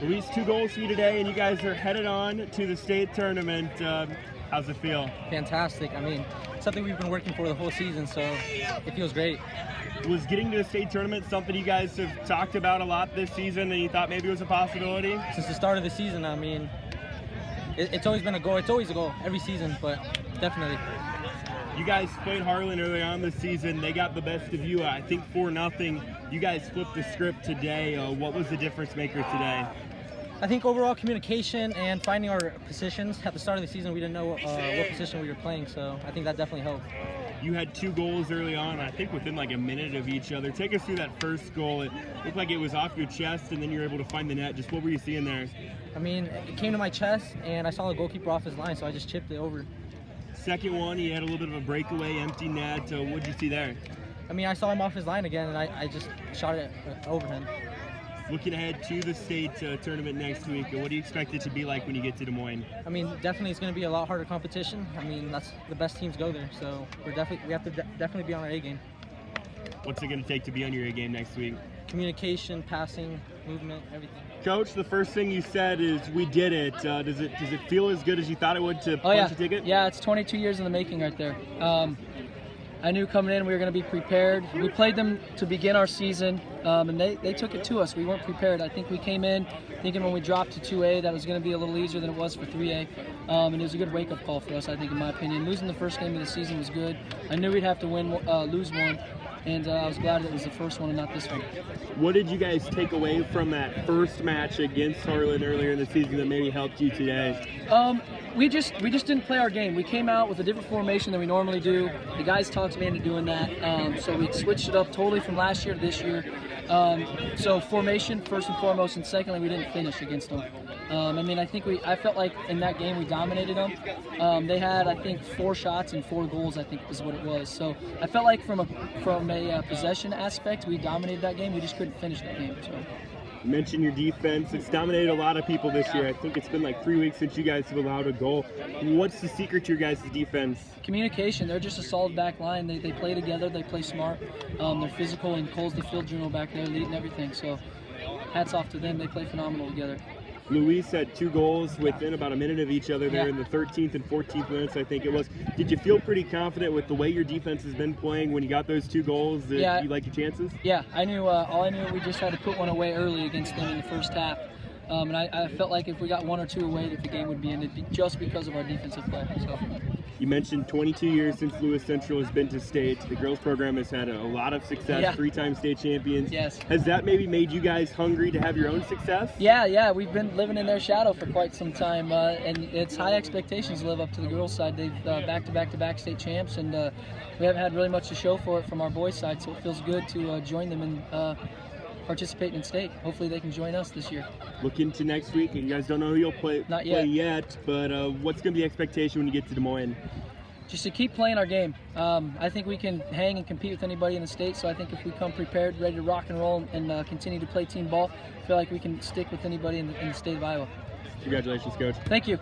Luis, 2 goals for you today, and you guys are headed on to the state tournament. How's it feel? Fantastic. I mean, something we've been working for the whole season, so it feels great. Was getting to the state tournament something you guys have talked about a lot this season and you thought maybe it was a possibility? Since the start of the season, I mean, it's always been a goal. It's always a goal every season, but definitely. You guys played Harlan early on this season. They got the best of you, I think 4-0. You guys flipped the script today. What was the difference maker today? I think overall communication and finding our positions. At the start of the season, we didn't know what position we were playing, so I think that definitely helped. You had 2 goals early on, I think within like a minute of each other. Take us through that first goal. It looked like it was off your chest, and then you were able to find the net. Just what were you seeing there? I mean, it came to my chest, and I saw the goalkeeper off his line, so I just chipped it over. Second one, he had a little bit of a breakaway, empty net. What did you see there? I mean, I saw him off his line again, and I just shot it over him. Looking ahead to the state tournament next week, what do you expect it to be like when you get to Des Moines? I mean, definitely it's going to be a lot harder competition. I mean, that's the best teams go there, so we have to definitely be on our A game. What's it going to take to be on your A game next week? Communication, passing, movement, everything. Coach, the first thing you said is we did it. Does it feel as good as you thought it would to punch a ticket? Yeah, it's 22 years in the making right there. I knew coming in we were going to be prepared. We played them to begin our season, and they took it to us. We weren't prepared. I think we came in thinking when we dropped to 2A that was going to be a little easier than it was for 3A, and it was a good wake-up call for us, I think, in my opinion. Losing the first game of the season was good. I knew we'd have to lose one, and I was glad it was the first one and not this one. What did you guys take away from that first match against Harlan earlier in the season that maybe helped you today? We just didn't play our game. We came out with a different formation than we normally do. The guys talked me into doing that, so we switched it up totally from last year to this year. So formation first and foremost, and secondly, we didn't finish against them. I mean, I felt like in that game we dominated them. They had, I think, 4 shots and 4 goals, I think is what it was. So I felt like from a possession aspect, we dominated that game. We just couldn't finish that game. So. You mentioned your defense. It's dominated a lot of people this year. I think it's been like 3 weeks since you guys have allowed a goal. What's the secret to your guys' defense? Communication. They're just a solid back line. They play together. They play smart. They're physical, and Cole's the field general back there leading everything. So hats off to them. They play phenomenal together. Luis had 2 goals within about a minute of each other there in the 13th and 14th minutes, I think it was. Did you feel pretty confident with the way your defense has been playing when you got those 2 goals that you like your chances? Yeah, I knew. All I knew, we just had to put one away early against them in the first half. And I felt like if we got 1 or 2 away, that the game would be ended just because of our defensive play. So. You mentioned 22 years since Lewis Central has been to state. The girls program has had a lot of success, 3-time state champions. Yes. Has that maybe made you guys hungry to have your own success? Yeah. We've been living in their shadow for quite some time, and it's high expectations to live up to the girls' side. They've back-to-back state champs, and we haven't had really much to show for it from our boys' side, so it feels good to join them and participate in state. Hopefully they can join us this year. Look into next week, and you guys don't know who you'll play yet, but what's going to be the expectation when you get to Des Moines? Just to keep playing our game. I think we can hang and compete with anybody in the state, so I think if we come prepared, ready to rock and roll, and continue to play team ball, I feel like we can stick with anybody in the state of Iowa. Congratulations, Coach. Thank you.